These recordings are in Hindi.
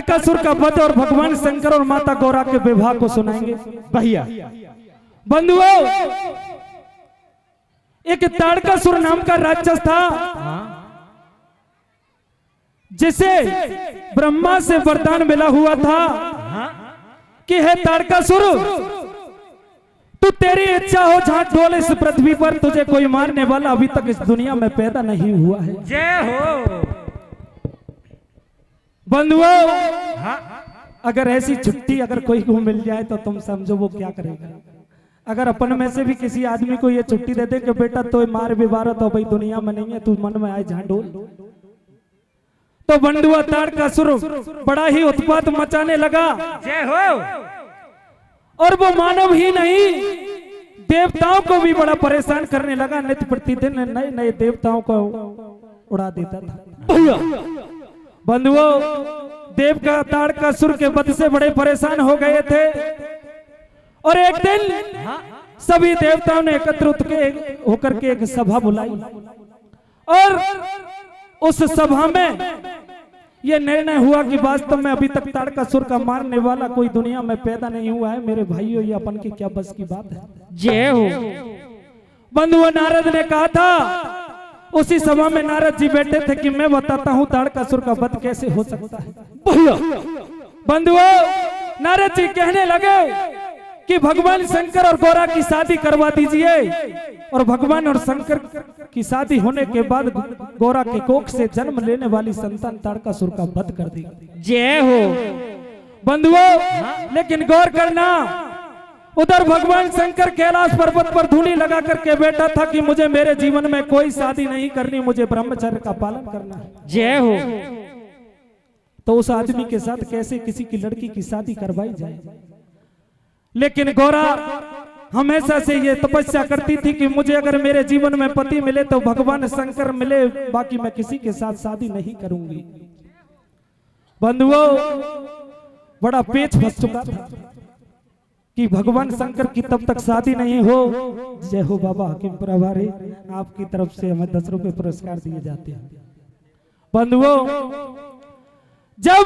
ताड़कासुर का वध और भगवान शंकर और माता गौरा के विवाह को सुनाएंगे। भैया बंधुओं, एक ताड़कासुर नाम का राक्षस था, जिसे ब्रह्मा से वरदान मिला हुआ था कि हे ताड़कासुर, तू तेरी इच्छा हो जहां डोल इस पृथ्वी पर, तुझे कोई मारने वाला अभी तक इस दुनिया में पैदा नहीं हुआ है। जय हो। बंधुओं, अगर ऐसी छुट्टी अगर कोई को मिल जाए तो तुम समझो वो क्या करेगा। अगर अपन में से भी किसी आदमी को ये छुट्टी दे दे कि बेटा तो मार विवार तो भाई दुनिया में नहीं है, तू मन में आए जहां डोल, तो बंधुआ ताड़कासुर बड़ा ही उत्पात मचाने लगा। जय हो। और वो मानव ही नहीं, देवताओं को भी बड़ा परेशान करने लगा। नित्य प्रतिदिन नए नए देवताओं को उड़ा देता था। बंधुओं, देव का ताड़कासुर के वध से बड़े परेशान हो गए थे और एक दिन सभी देवताओं ने एकत्रित होकर के एक सभा बुलाई और उस सभा में यह निर्णय हुआ कि वास्तव में अभी तक ताड़कासुर का मारने वाला कोई दुनिया में पैदा नहीं हुआ है। मेरे भाइयों, ये अपन की क्या बस की बात है। जय हो। बंधुओं, नारद ने कहा था, उसी सभा में नारद जी बैठे थे कि मैं बताता हूं ताड़कासुर का वध कैसे हो सकता है। बंधुओं, नारद जी कहने लगे कि भगवान शंकर और गौरा की शादी करवा दीजिए, और भगवान और शंकर की शादी होने के बाद गौरा के कोख से जन्म लेने वाली संतान ताड़कासुर का वध कर दी। जय हो। बंधुओं, लेकिन गौर करना, उधर भगवान शंकर कैलाश पर्वत पर धूनी लगा करके बैठा था कि मुझे मेरे जीवन में कोई शादी नहीं करनी, मुझे ब्रह्मचर्य का पालन करना है। जय हो। तो उस आदमी के साथ कैसे किसी की लड़की की शादी करवाई जाए। लेकिन गौरा हमेशा से ये तपस्या करती थी कि मुझे अगर मेरे जीवन में पति मिले तो भगवान शंकर मिले, बाकी मैं किसी के साथ शादी नहीं करूंगी। बंधुओं, बड़ा पेच फंस चुका था कि भगवान शंकर की तब तक शादी नहीं हो। जय हो बाबा हकीम प्रभारी, आपकी तरफ से हमें 10 रुपए पुरस्कार दिए जाते हैं। बंधुओं, जब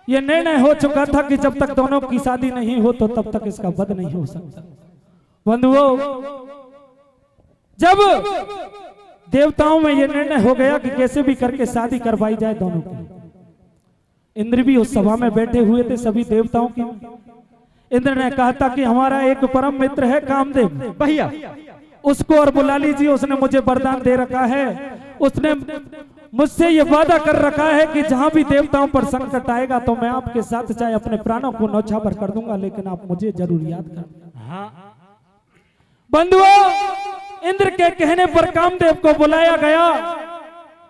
ये निर्णय हो चुका था कि जब तक दोनों की शादी नहीं हो तो तब तक इसका वध नहीं हो सकता। बंधुओं, जब देवताओं में ये निर्णय हो गया कि कैसे भी करके शादी करवाई जाए दोनों की, इंद्र भी उस सभा में बैठे हुए थे, सभी देवताओं की। इंद्र ने कहा था कि हमारा एक परम मित्र है कामदेव भैया, उसको और बुला लीजिए, उसने मुझे वरदान दे रखा है। उसने मुझसे ये वादा कर रखा है कि जहां भी देवताओं पर संकट आएगा तो मैं आपके साथ चाहे अपने प्राणों को न्यौछावर कर दूंगा, लेकिन आप मुझे जरूर याद कर। बंधुओं, इंद्र के कहने पर कामदेव को बुलाया गया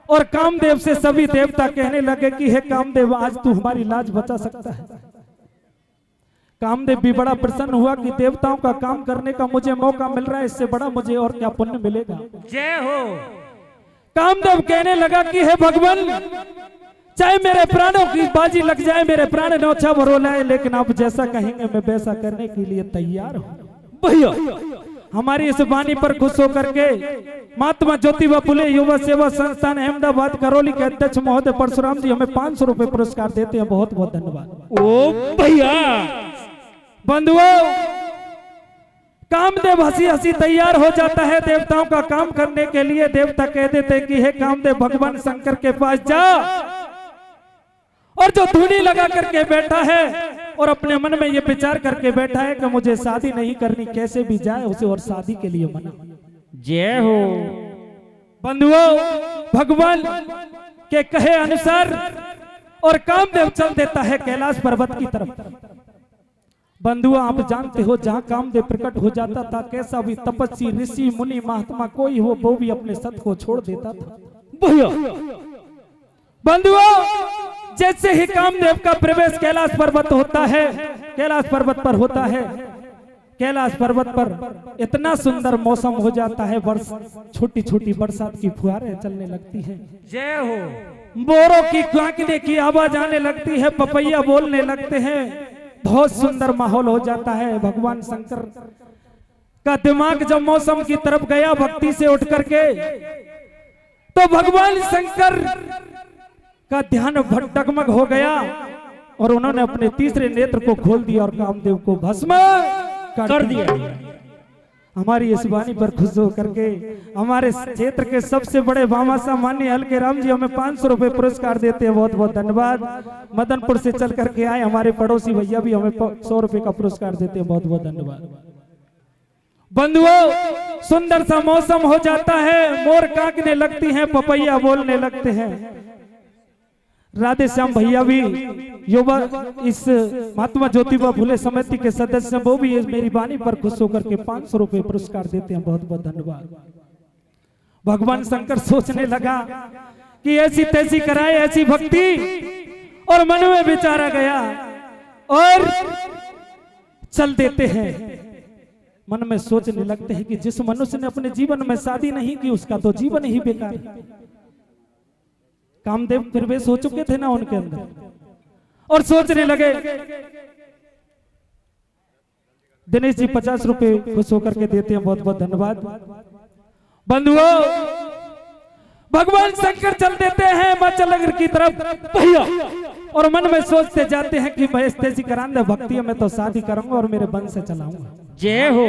और कामदेव से सभी देवता कहने लगे कि हे कामदेव, आज तू हमारी लाज बचा सकता है। कामदेव भी बड़ा प्रसन्न हुआ कि देवताओं का काम करने का मुझे मौका मिल रहा है, इससे बड़ा मुझे और क्या पुण्य मिलेगा। जय हो। कामदेव कहने लगा कि हे भगवान, चाहे मेरे प्राणों की बाजी लग जाए, मेरे प्राण न्यौछावर हो जाए, लेकिन आप जैसा कहेंगे मैं वैसा करने के लिए तैयार हूँ। भैया, हमारी इस वाणी पर खुश होकर के महात्मा ज्योतिबा फुले युवा सेवा संस्थान अहमदाबाद करौली के अध्यक्ष महोदय परशुराम जी हमें 500 रुपए पुरस्कार देते हैं। बहुत बहुत धन्यवाद। ओ भैया। बंधुओं, कामदेव हंसी हंसी तैयार हो जाता है देवताओं का काम करने के लिए। देवता कह देते कि हे कामदेव, भगवान शंकर के पास जा, और जो धूनी लगा करके बैठा है और अपने मन में ये विचार करके बैठा है कि मुझे शादी नहीं करनी, कैसे भी जाए उसे और शादी के लिए मना। जय हो। बंधुओं, भगवान के कहे अनुसार और कामदेव चल देता है कैलाश पर्वत की तरफ। बंधुआ, आप जानते हो जहां कामदेव प्रकट हो जाता था, कैसा भी तपस्वी ऋषि मुनि महात्मा कोई हो वो भी अपने सत को छोड़ देता था। बंधुओं, जैसे ही कामदेव का प्रवेश कैलाश पर्वत होता है, कैलाश पर्वत पर होता है, कैलाश पर्वत पर इतना सुंदर मौसम हो जाता है, छोटी छोटी बरसात की फुहारें चलने लगती हैं। जय हो। मोरों की कांकने की आवाज आने लगती है, पपैया बोलने लगते हैं, बहुत सुंदर माहौल हो जाता है। भगवान शंकर का दिमाग जब मौसम की तरफ गया भक्ति से उठ करके, तो भगवान शंकर का ध्यान डगमग हो गया और उन्होंने अपने तीसरे नेत्र को खोल दिया और कामदेव को भस्म कर दिया। हमारी इस वाणी पर खुश होकर के हमारे क्षेत्र के सबसे बड़े भामाशाह माननीय हल्के राम जी हमें 500 रुपए पुरस्कार देते हैं, बहुत बहुत धन्यवाद। मदनपुर से चल करके आए हमारे पड़ोसी भैया भी हमें 100 रुपए का पुरस्कार देते हैं, बहुत बहुत धन्यवाद। बंधुओं, सुंदर सा मौसम हो जाता है, मोर कांकने लगती हैं, पपैया बोलने लगते हैं। राधे श्याम भैया भी युवा इस महात्मा ज्योतिबा फुले समिति के सदस्य, वो भी इस मेरी वाणी पर खुश होकर के 500 रुपए पुरस्कार देते हैं, बहुत बहुत धन्यवाद। भगवान शंकर सोचने लगा कि ऐसी तैसी कराए ऐसी भक्ति, और मन में विचारा गया और चल देते हैं। मन में सोचने लगते हैं कि जिस मनुष्य ने अपने जीवन में शादी नहीं की उसका तो जीवन ही बेकार है। कामदेव प्रवेश हो चुके थे ना उनके अंदर, और सोचने लगे। दिनेश जी 50 रुपए खुश होकर के देते हैं, बहुत बहुत धन्यवाद। बंधुओं, भगवान शंकर चल देते हैं हिमाचल की तरफ भैया, और मन में सोचते जाते हैं कि मैं तेजी करान दे भक्ति में तो शादी करूंगा और मेरे बंश से चलाऊंगा। जय हो।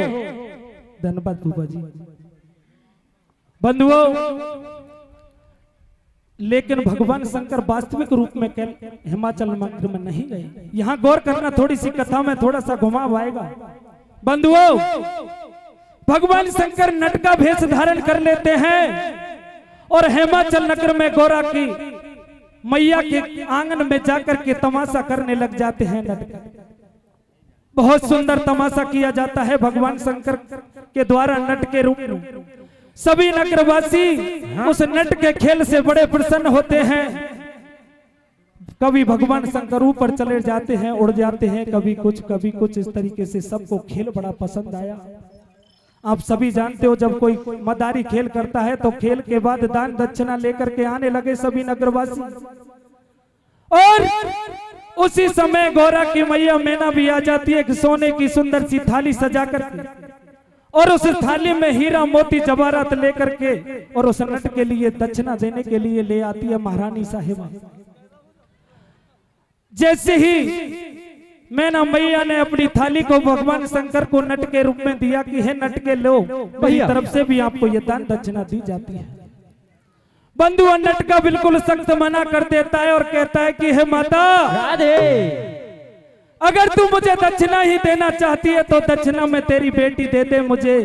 धन्यवाद बुबा जी। बंधुओं, लेकिन भगवान शंकर वास्तविक रूप में हिमाचल में नहीं गए। यहाँ गौर करना, थोड़ी सी कथा में थोड़ा सा घुमाव आएगा। बंधुओं, भगवान शंकर नट का भेष धारण कर लेते हैं और हिमाचल नगर में गौरा की मैया के आंगन में जाकर के तमाशा करने लग जाते हैं। नट का बहुत सुंदर तमाशा किया जाता है भगवान शंकर के द्वारा नट के रूप में। सभी नगरवासी उस नट के खेल से बड़े प्रसन्न होते हैं। कभी भगवान शंकर ऊपर चले जाते हैं, उड़ जाते हैं, कभी कुछ इस तरीके से सबको खेल बड़ा पसंद आया। आप सभी जानते हो, जब कोई मदारी खेल करता है तो खेल के बाद दान दक्षिणा लेकर के आने लगे सभी नगरवासी, और उसी समय गौरा की मैया मैना भी आ जाती है, सोने की सुंदर सी थाली सजा करके, और उस थाली में हीरा मोती जवाहरात लेकर के और उस नट के लिए दक्षिणा देने के लिए ले आती है महारानी साहिबा। जैसे ही मैना मैया ने अपनी थाली को भगवान शंकर को नट के रूप में दिया कि है नट के लो, मेरी तरफ से भी आपको ये दान दक्षिणा दी जाती है। बंधु नट का बिल्कुल सख्त मना कर देता है और कहता है कि हे माता राधे, अगर तू मुझे दक्षिणा ही देना चाहती है तो दक्षिणा में तेरी बेटी दे दे मुझे।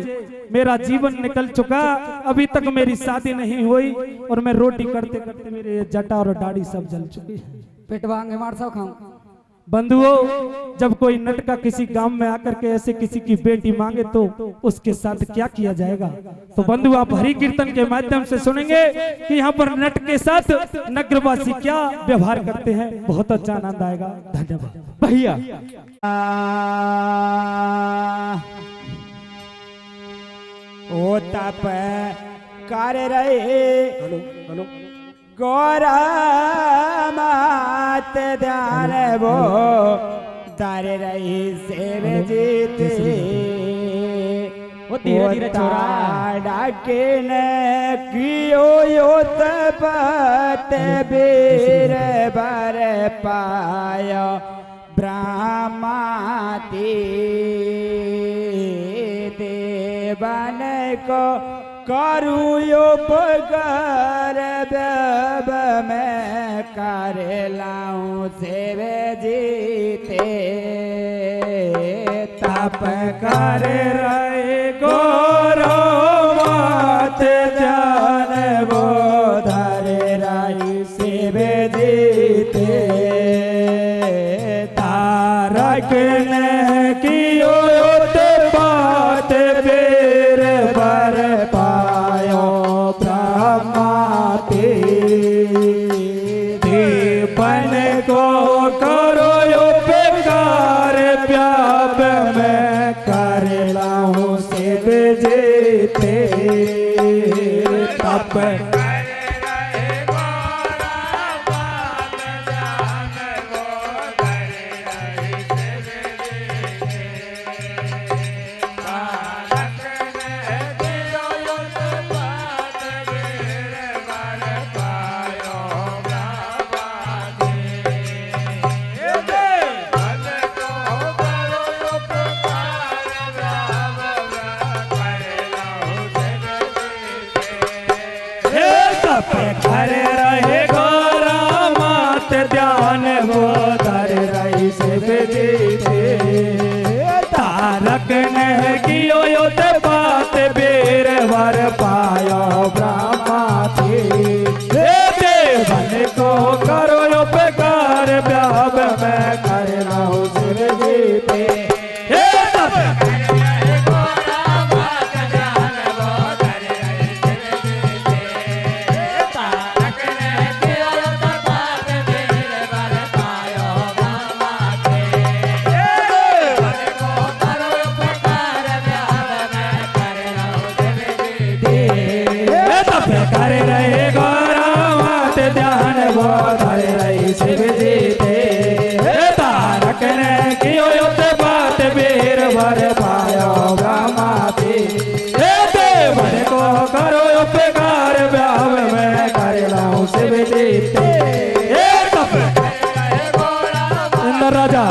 मेरा जीवन निकल चुका, अभी तक मेरी शादी नहीं हुई और मैं रोटी करते करते मेरे जटा और दाढ़ी सब जल चुकी है। पेटवांगे मार साव खाऊं। बंधुओं, जब कोई नट का किसी गांव में आकर के ऐसे किसी की बेटी मांगे तो उसके साथ क्या किया जाएगा, तो बंधु आप हरि कीर्तन के माध्यम से सुनेंगे कि यहाँ पर नट के साथ नगरवासी क्या व्यवहार करते हैं। बहुत अच्छा आनंद आएगा। धन्यवाद भैया। ओ तप कर रहे गौरा मात ध्यान वो दर रही सेव जीते वो धीरे धीरे छोरा डाके न कियो यो तपत बीर बर पायो ब्रह्माती देवन को करू यो पगर बेब मैं कर लाऊं सेवे जीते तप कर रहे गोरो मात जान वो धर रही सेवे जीते तारक ने कियो बात बेर बर पायो ब्रह्माते देवन को करो यो बेकार प्याब में कर लाऊं सिद्ध जीते तप राजा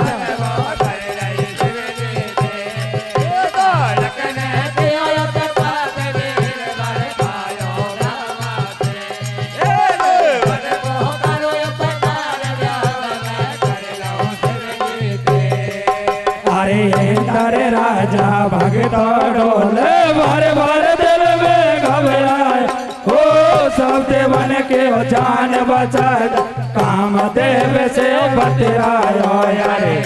अरे इंदर राजा भगता डोले बारे बारे दिल में घबराए हो सब देवन के हो जान बचाए काम देव से बतरायो यारे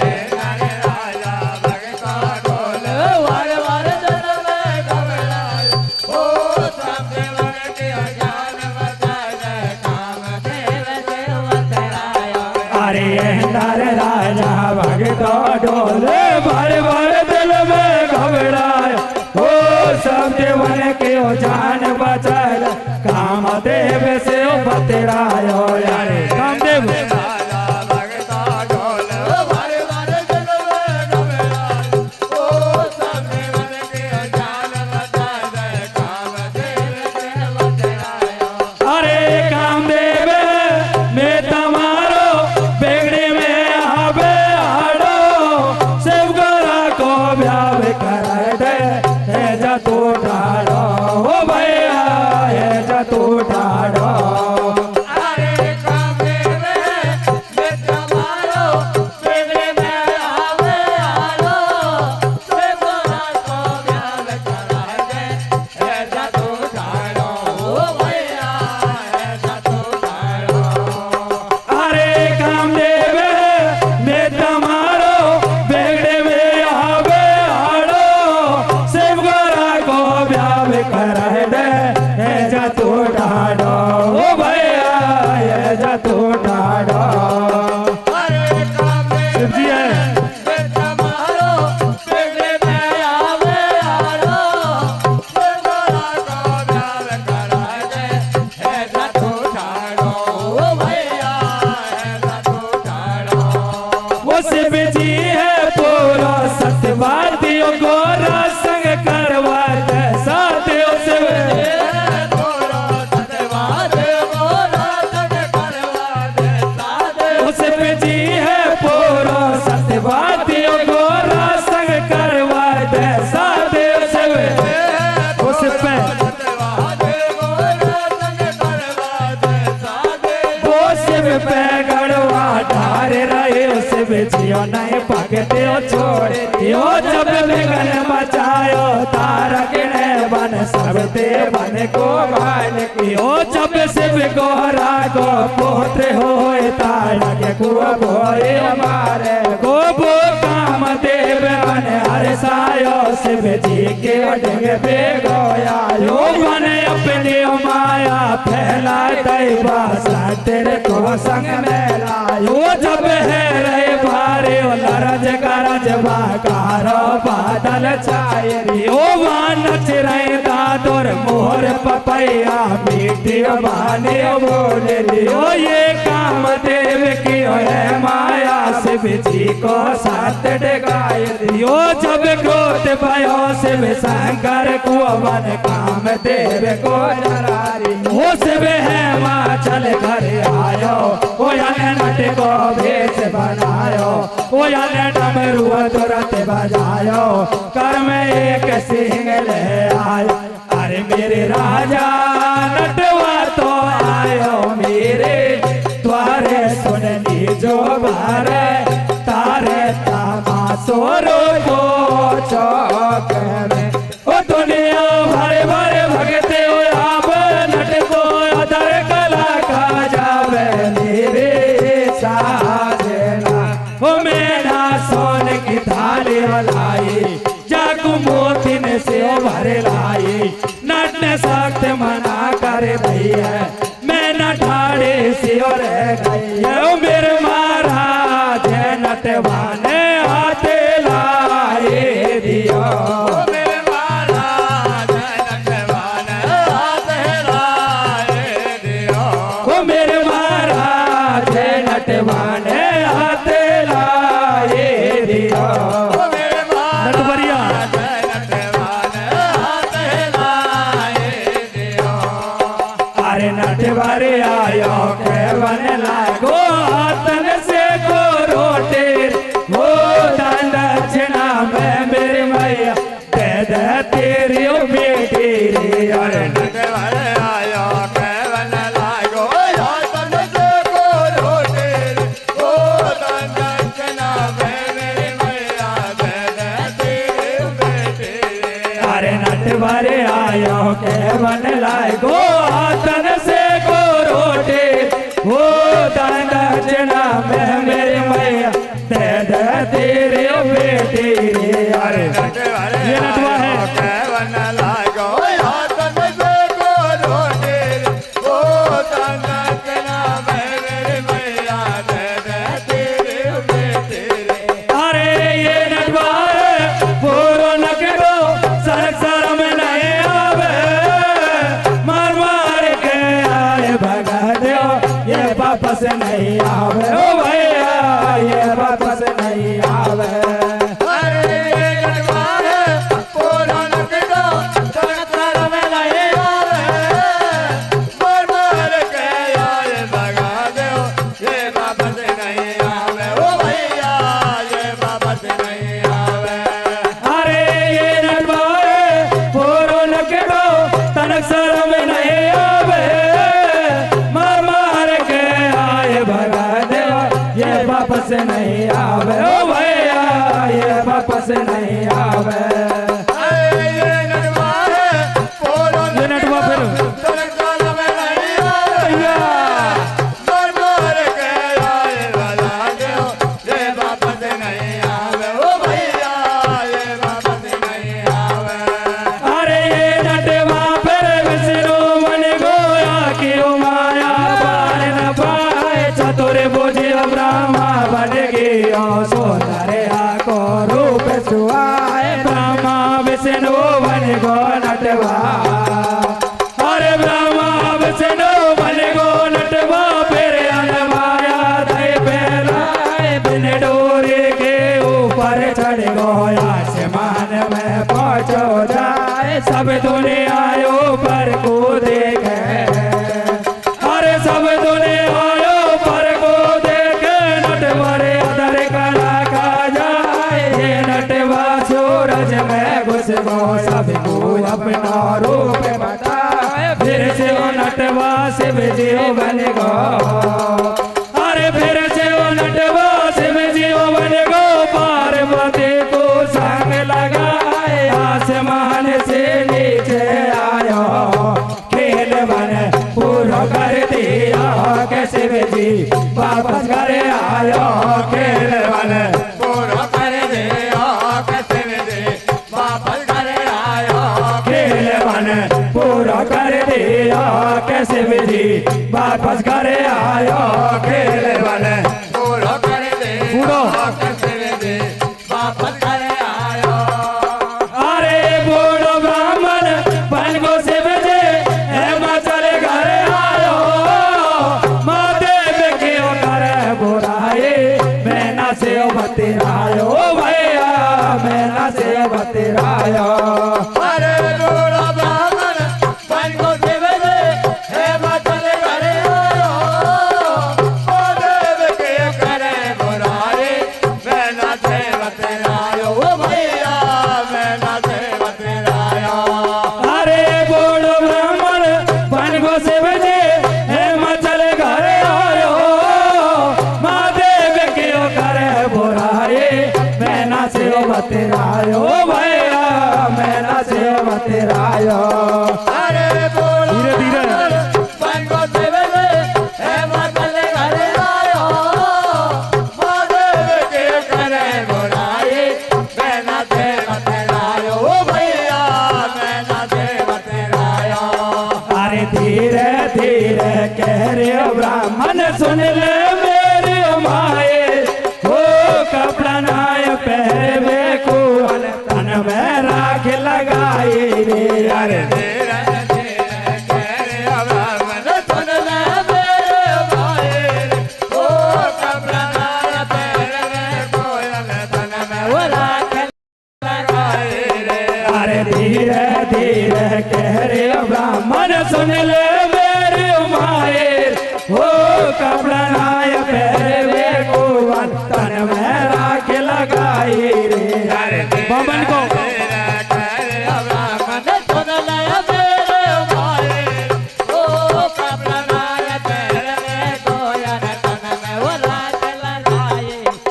अरे इंदर राजा भगता डोले बारे बारे दिल में घबराए हो सब देवन के हो जान बचाए काम देव से बतरायो यारे कामदेव अरे कामदेव मैं तुम्हारो बेगड़ी में आवे आड़ो शिव गोरा को ब्याह कर दे हे जा तू ठाड़ो ओ भैया हे जा तू ठाड़ो जियो नहीं पकते हो छोड़े यो जब विघन बचायो तारक ने बन सब ते बन को भान यो जब शिव गोरा को पुत्र होए तारक को भोए मारे को वो काम देव बन हरसायो शिव जी के ढंग पे गोया यो बन अपनी माया फैला दैवा तेरे को संग में लायो जब है रे भारे लरज गरज बाकारो बादल छाए ओ नच रहे दादुर मोर पपैया मीठी बाने बोले लियो ये काम देव की है माया शिव जी को साथ डगाए दियो जब क्रोध भयो शिव शंकर को बन काम देव को जरारी हो शिव है माँ चल घर आयो ओ याने नट को भेष बनायो ओ याने डमरू तुरंत बजायो कर में एक सिंह ले आयो अरे मेरे राजा नटवा तो आयो मेरे द्वारे सुननी जो बारे तारे तामासोरो को चौक में ओ दुनिया भरे भरे भगते हो आप नट को अदर कला का जावे मेरे साजना ओ मेरा सोन की थाली लाई जाकू मोतिन से भरे लाई नट ने सख्त मना कर दी है मैं न ठाड़े से और गई है मेरे महाराज नटवाने हाथे लाए दिया मेरे महाराज नटवाने हाथे लाए दिया ओ मेरे महाराज नटवाने हाथे लाए दिया नटवरिया अरे नटवारे आयो के बन लागो हाथन से को रोटे मन लाए गो आतन से को रोटे हो दान दक्षिणा में मेरी मैया दे दे तेरे बेटे रे। अरे ये नटवा है वापस नहीं आवे ओ भैया ये वापस नहीं आवे। अरे ये गढ़वा है पुरान किलो संसार में नहीं आवे मर मर के आए भगा दो ये वापस नहीं आवे ओ भैया ये वापस नहीं आवे। अरे ये नटवा है पुरान किलो संसार में नहीं आवे भगा दो ये वापस नहीं आवे ओ भैया ये वापस नहीं आवे। ये नटवा है पुरान ये नटवा फिर संसार में नहीं आवे मर मर के आए भगा दो ये वापस नहीं आवे ओ भैया ये वापस नहीं आवे। अरे ये नटवा फिर विष्णु मन गोया क्यों माया पार न पाए चतुर बुझे ब्रह्मा बन गया सुंदर को रूप सुहाए ब्रह्मा विष्णु बन गो नटवा। अरे ब्रह्मा विष्णु बन गो नटवा फिर अनमाया दे पेराए बिन डोरे के ऊपर चढ़ गया आसमान में पहुंचो जाए सब दुनिया ऊपर को देखे। अरे सब दुनिया ऊपर को देखे नटवरे अदर कला का जाए ये नटवा सूरज में घुस गो सबको अपना रूप बताए फिर से वो नटवा शिव जी बन गो। अरे फिर से वो नटवा शिव जी बन गो पार्वती को संग लगाए आसमान से नीचे आयो खेल मन पूरा कर दिया कैसे जी वापस घर आयो खेल मन पूरा कर दे कैसे दे वापस घर आयो खेल मन पूरा कर दिया कैसे जी वापस घर आयो खेल मन पूरा कर दे पूरा कैसे दे वापस घर आयो। अरे बूढ़ो ब्राह्मण बन गो शिव जी चले घर आयो माँ देव क्यों करे बुराई मैना से बतरायो भैया मैना से बतरायो। अरे बूढ़ा ब्राह्मण बन को शिव जी चले घर आयो ओ देव के करे बुराई मैं ना से बतरायो ओ भैया मैं ना से बतरायो। अरे बूढ़ो ब्राह्मण बन गो शिव जी चले घर आयो माँ देव क्यों करे बुराई मैना से बतरायो भैया मैना से बतरायो। अरे बूढ़ा धीरे धीरे बन को शिव जी चले घर आयो माँ देव के करे बुराई मैं ना से बतरायो ओ भैया मैं ना से बतरायो। अरे धीरे धीरे कह रे ब्राह्मण सुन ले मेरे माए हो कपड़ा नाय पहरवे को तन में राख लगाई रे। अरे धीरे धीरे कह रे ब्राह्मण सुन ले मेरे भाई ओ कपड़ा नाय पहरवे को तन में वो राख लगाए रे। अरे धीरे धीरे कह रे ब्राह्मण सुन ले मेरे माए हो कपड़ा नाय पहरवे को तन में राख लगाई रे। अरे बमन को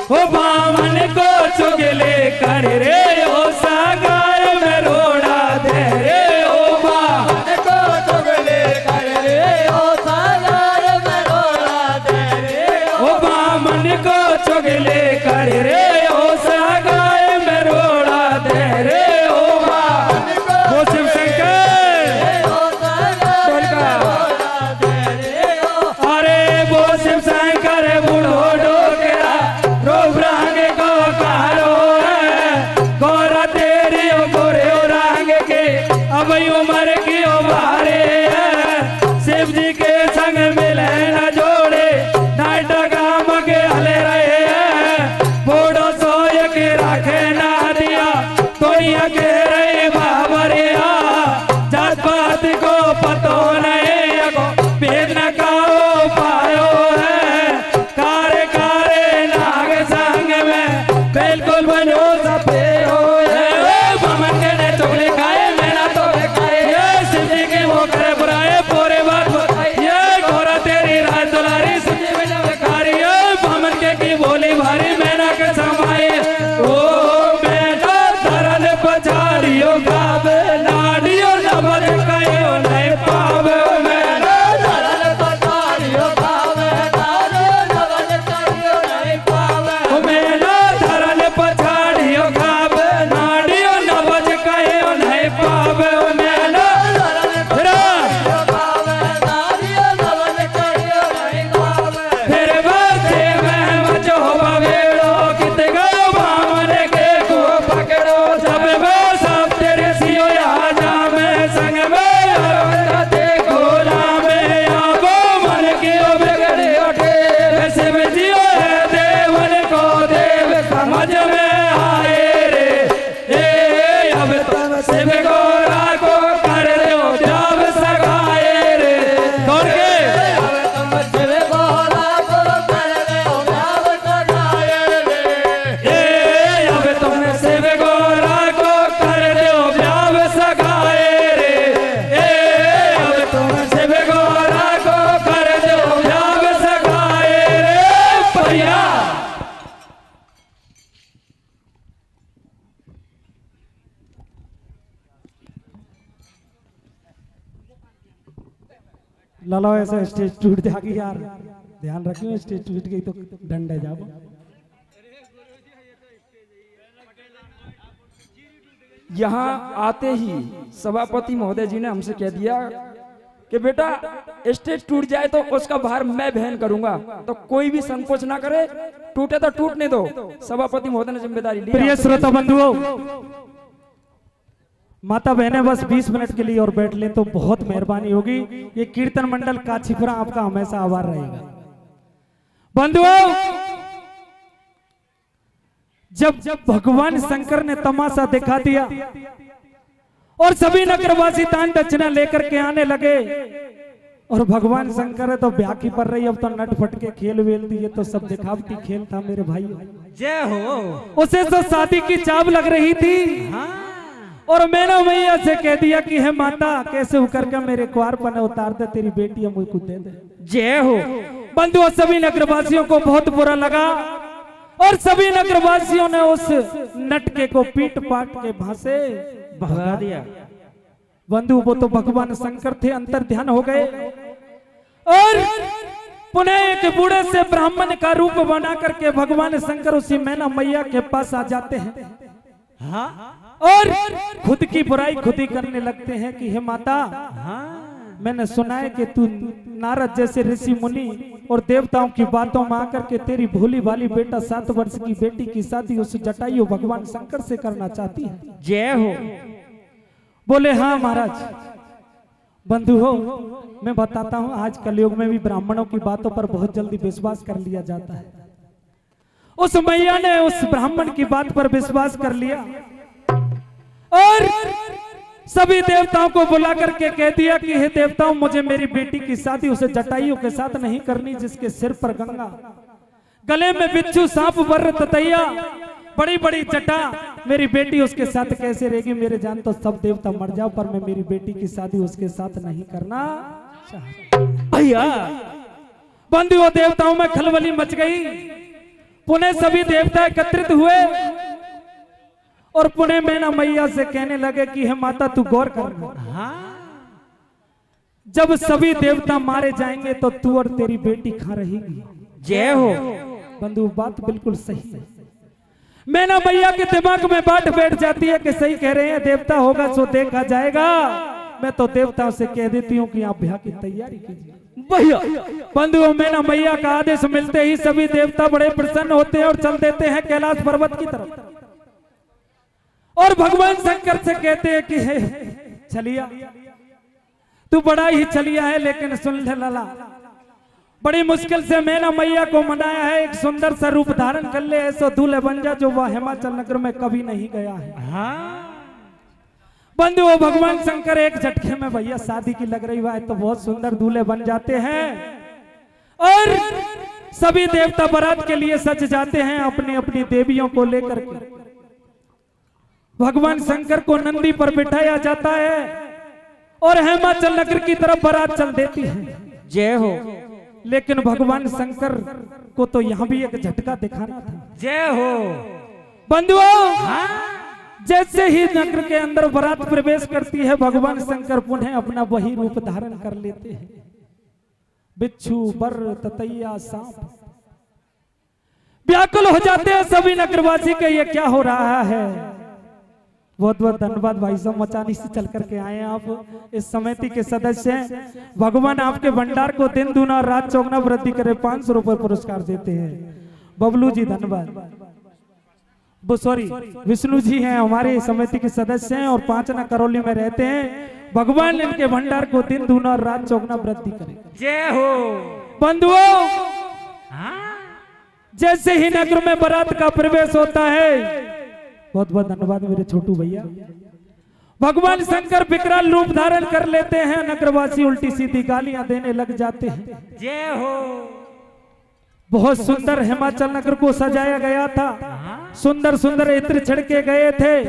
ओ बामन को चुगले कर रे ओ सागर में रोड़ा दे रे ओ बामन को करे रे ओ सगाए में रोड़ा दे रे ओ माँ वो शिव शंकर अरे वो शिव शंकर बूढ़ो डोकरा रोब रंग को कारो गोरा तेरी ओ गोरे ओ रंग के अब उम्र की ओ बारे शिव जी के संग मिले न जोड़े नाटक के हले रहे बूढ़ो सोय के राखे ना दिया दुनिया के रहे बाबरिया जात पात को पतो नहीं को भेद न काओ पायो है कारे कारे नाग संग में बिल्कुल बनो सपे हो बमन के ने चुगली खाए मैंने तो खाए ये शिव जी के वो करे बुराए पूरे बात ये गोरा तेरी रात दुलारी शिव जी में भिखारी बमन के की बोली भारी मैंने के समाए ओ बेटा धरल पछाड़ियो गावे नाडियो नबल कयो नहीं पावे मैंने धरल पछाड़ियो गावे नाडियो नबल कयो नहीं पावे मैंने धरल पछाड़ियो गावे नाडियो नबल कयो नहीं पावे मैंने फिर बसे में मचो बवेड़ो कित गो बामन के को पकड़ो जब वो सब तेरे सियो यहाँ जा में संग में अरविंद ते गोला में आबो मन के ओ बिगड़े उठे वैसे में जियो है देवन को देव समझ में आए रे अब तब शिव गोरा को कर दो जब सगाए रे दौड़ के अब तुमने शिव गोरा को कर दो ब्याह सगाए रे अब तुमने शिव गोरा को कर दो ब्याह सगाए रे भैया लालो ऐसा स्टेज टूट जाएगी यार ध्यान रखियो स्टेज टूट गई तो डंडे जाओ यहाँ आते ही सभापति महोदय जी ने हमसे कह दिया कि बेटा स्टेज टूट जाए तो उसका भार मैं वहन करूंगा तो कोई भी संकोच ना करे टूटे तो टूटने दो सभापति महोदय ने जिम्मेदारी ली प्रिय श्रोता बंधुओं माता बहने बस 20 मिनट के लिए और बैठ लें तो बहुत मेहरबानी होगी ये कीर्तन मंडल काछीपुरा आपका हमेशा आभार रहेगा बंधुओं जब भगवान शंकर ने तमाशा दिखा दिया और सभी नगरवासी दान दक्षिणा लेकर के आने लगे और भगवान शंकर है तो ब्याह की पड़ रही अब तो नट फट के खेल वेल दिए तो सब दिखावटी खेल था मेरे भाई जय हो। उसे तो शादी की चाव लग रही थी और मैंने मैया से कह दिया कि हे माता कैसे उकर के मेरे कुआर पर उतार दे तेरी बेटी मुझको दे दे। जय हो। बंधुओं सभी नगरवासियों को बहुत बुरा लगा और सभी नगरवासियों ने उस नटके को पीट पाट के भांसे भगा दिया। बंधु वो तो भगवान शंकर थे अंतर ध्यान हो गए और पुनः एक बूढ़े से ब्राह्मण का रूप बना करके भगवान शंकर उसी मैना मैया के पास आ जाते हैं और खुद की बुराई खुद ही करने लगते हैं कि हे माता मैंने सुना है कि तू नारद जैसे ऋषि मुनि और देवताओं की बातों में आकर के तेरी भोली भाली बेटा 7 वर्ष की बेटी की शादी उस जटायु भगवान शंकर से करना चाहती है। जय हो। बोले हाँ महाराज। बंधु हो मैं बताता हूँ आज कलयुग में भी ब्राह्मणों की बातों पर बहुत जल्दी विश्वास कर लिया जाता है। उस मैया ने उस ब्राह्मण की बात पर विश्वास कर लिया और सभी देवताओं को बुला करके कह दिया कि हे देवताओं मुझे मेरी बेटी की शादी उसे जटायु के साथ नहीं करनी जिसके सिर पर गंगा, गले में बिच्छू, सांप, वर्र, ततैया, बड़ी बड़ी जटा, मेरी बेटी उसके साथ कैसे रहेगी। मेरे जान तो सब देवता मर जाओ पर मैं मेरी बेटी की शादी उसके साथ नहीं करना भैया। बंधुओं देवताओं में खलबली मच गई। पुनः सभी देवता एकत्रित हुए और पुणे मैना मैया से कहने लगे कि हे माता तू गौर करना, जब सभी देवता मारे जाएंगे तो तू और तेरी बेटी कहां रहेगी। जय हो। बंधु बात बिल्कुल सही है। मैना मैया के दिमाग में बात बैठ जाती है कि सही कह रहे हैं, देवता होगा सो देखा जाएगा। मैं तो देवताओं से कह देती हूँ कि आप ब्याह की तैयारी कीजिए। भैया बंधुओं, मैना मैया का आदेश मिलते ही सभी देवता बड़े प्रसन्न होते हैं और चल देते हैं कैलाश पर्वत की तरफ। और भगवान शंकर से कहते हैं कि हे चलिया, तू बड़ा ही चलिया है, लेकिन सुन ले लाला, बड़ी मुश्किल से मैना मैया को मनाया है, एक सुंदर सा रूप धारण कर ले, ऐसा दूल्हे बन जा जो वह हिमाचल नगर में कभी नहीं गया है। हाँ बंधुओं, भगवान शंकर एक झटके में भैया शादी की लग रही है तो बहुत सुंदर दूल्हे बन जाते हैं और सभी देवता बारात के लिए सज जाते हैं अपनी अपनी देवियों को लेकर के। भगवान शंकर को नंदी पर बिठाया जाता है और हिमाचल नगर की तरफ बारात चल देती है। जय हो। लेकिन भगवान शंकर को तो यहाँ भी एक झटका दिखाना था। जय हो। बंधुओं, जैसे ही नगर के अंदर बारात प्रवेश करती है, भगवान शंकर पुनः अपना वही रूप धारण कर लेते हैं, बिच्छू, बर्र, ततैया, सांप। व्याकुल हो जाते हैं सभी नगरवासी के, ये क्या हो रहा है। बहुत बहुत धन्यवाद भाई साहब, मचानी से चल करके आए आप, इस समिति के सदस्य हैं। भगवान आपके भंडार को दिन दूना और रात चौगुना वृद्धि करे, 500 रुपए पुरस्कार देते हैं। बबलू जी धन्यवाद। सॉरी, विष्णु जी हैं हमारे समिति के सदस्य हैं और 5 ना करौली में रहते हैं। भगवान इनके भंडार को दिन दूना और रात चौगुना वृद्धि करे। जय हो। बंधुओं, जैसे ही नगर में बारात का प्रवेश होता है, बहुत बहुत धन्यवाद मेरे छोटू भैया, भगवान शंकर विकराल रूप धारण कर लेते हैं। नगरवासी उल्टी सीधी गालियां देने लग जाते हैं। जय हो। बहुत सुंदर हिमाचल नगर को सजाया गया था, सुंदर सुंदर इत्र छिड़के गए थे,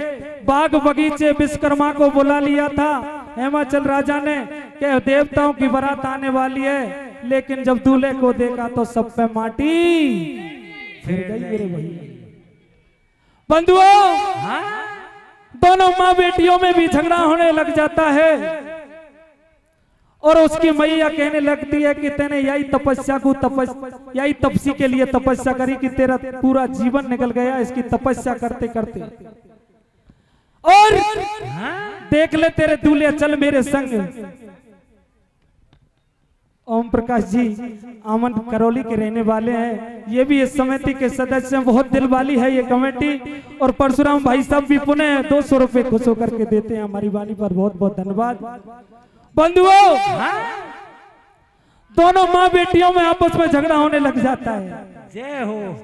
बाग बगीचे विश्वकर्मा को बुला लिया था हिमाचल राजा ने कि देवताओं की बारात आने वाली है। लेकिन जब दूल्हे को देखा तो सब पे माटी फिर गई मेरे भैया। बंधुओं, दोनों माँ बेटियों में भी झगड़ा होने लग जाता है और उसकी मैया कहने लगती है कि तेने यही तपस्या को यही तपसी के लिए तपस्या करी कि तेरा पूरा जीवन निकल गया इसकी तपस्या करते करते। और देख ले तेरे दूल्हे, चल मेरे संग। ओम प्रकाश जी आमन करौली के रहने वाले हैं, ये भी इस समिति के सदस्य हैं। बहुत दिल वाली है ये कमेटी। और परशुराम भाई साहब भी पुनः 200 रुपए खुश होकर के देते हैं हमारी वाणी पर, बहुत बहुत धन्यवाद। बंधुओं, दोनों माँ बेटियों में आपस में झगड़ा होने लग जाता है। जय हो।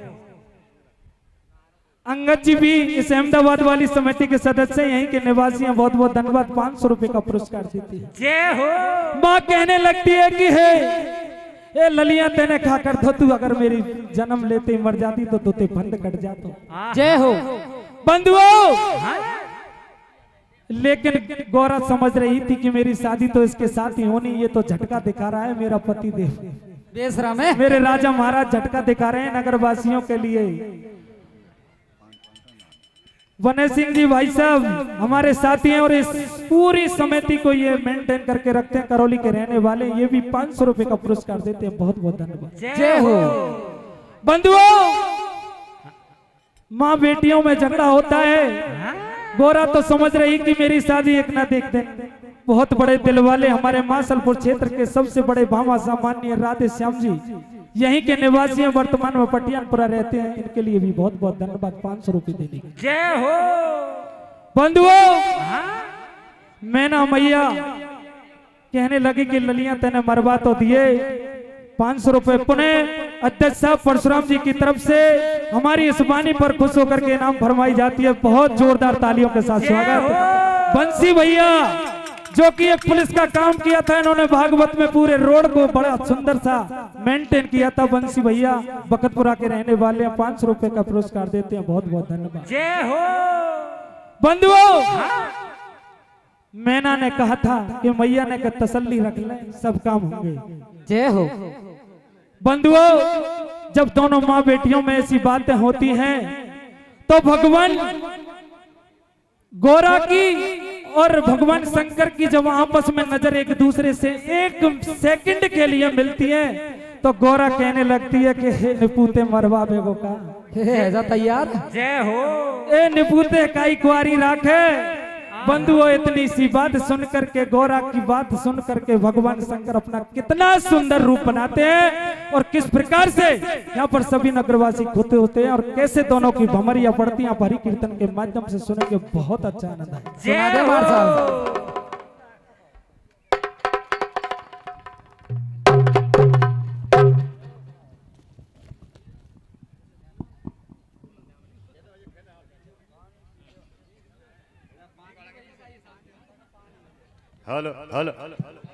अंगद जी भी इस अहमदाबाद वाली समिति के सदस्य, यहीं के निवासी हैं, बहुत बहुत धन्यवाद। 500 रुपए का पुरस्कार देती है। जय हो। माँ कहने लगती है कि हे ललिया, तेने खा कर तो तू अगर मेरी जन्म लेते ही मर जाती तो तुते बंद कट जाता। जय हो। बंधुओं, लेकिन गौरा समझ रही थी कि मेरी शादी तो इसके साथ ही होनी, ये तो झटका दिखा रहा है मेरा पति देव बेशरम है। मेरे राजा महाराज झटका दिखा रहे हैं नगरवासियों के लिए। वनय सिंह जी भाई साहब हमारे साथी हैं और इस पूरी समिति को ये मेंटेन करके रखते हैं, करौली के रहने वाले। ये भी 500 रुपए का पुरस्कार देते हैं, बहुत बहुत धन्यवाद। जय हो। बंधुओं, माँ बेटियों में झगड़ा होता है। गोरा तो समझ रही कि मेरी शादी एक ना देख दे। बहुत बड़े दिल वाले हमारे मासलपुर क्षेत्र के सबसे बड़े भामा सामान्य राधे श्याम जी यहीं के निवासी हैं, वर्तमान में पटियानपुरा रहते हैं। इनके लिए भी बहुत बहुत धन्यवाद 500 रुपए देने के। जय हो। बंधुओं, मैना मैया कहने लगी कि ललिया तेने मरवा तो दिए, 500 रुपए पुनः अध्यक्ष साहब परशुराम जी की तरफ से हमारी इस वाणी पर खुश होकर के इनाम फरमाई जाती है। बहुत जोरदार तालियों के साथ स्वागत। बंसी भैया जो कि एक पुलिस का काम किया था, इन्होंने भागवत में पूरे रोड को बड़ा सुंदर सा मेंटेन किया था। बंसी भैया बखतपुरा के रहने वाले हैं, 500 रुपए का पुरस्कार देते हैं, बहुत बहुत धन्यवाद। जय हो। बंधुओं, मैना ने कहा था कि मैया ने कहा तसल्ली रख ले, सब काम होंगे। जय हो। बंधुओं, जब दोनों माँ बेटियों में ऐसी बातें होती हैं तो भगवान गोरा की और भगवान शंकर की जब आपस में नजर एक दूसरे से एक सेकंड के लिए मिलती है तो गौरा कहने लगती है कि हे निपूते मरवा बेगो का हे ऐसा तैयार जय हो। ए निपूते काई कुआरी राखे बंधुओं। इतनी सी बात सुन करके गौरा की बात सुन करके भगवान शंकर अपना कितना सुंदर रूप बनाते हैं और किस प्रकार से यहाँ पर सभी नगरवासी खोते होते हैं और कैसे दोनों की भमरिया पड़ती हैं हरि कीर्तन के माध्यम से सुनेंगे। बहुत अच्छा आनंद है। सुना दे मार साहब। Hello hello hello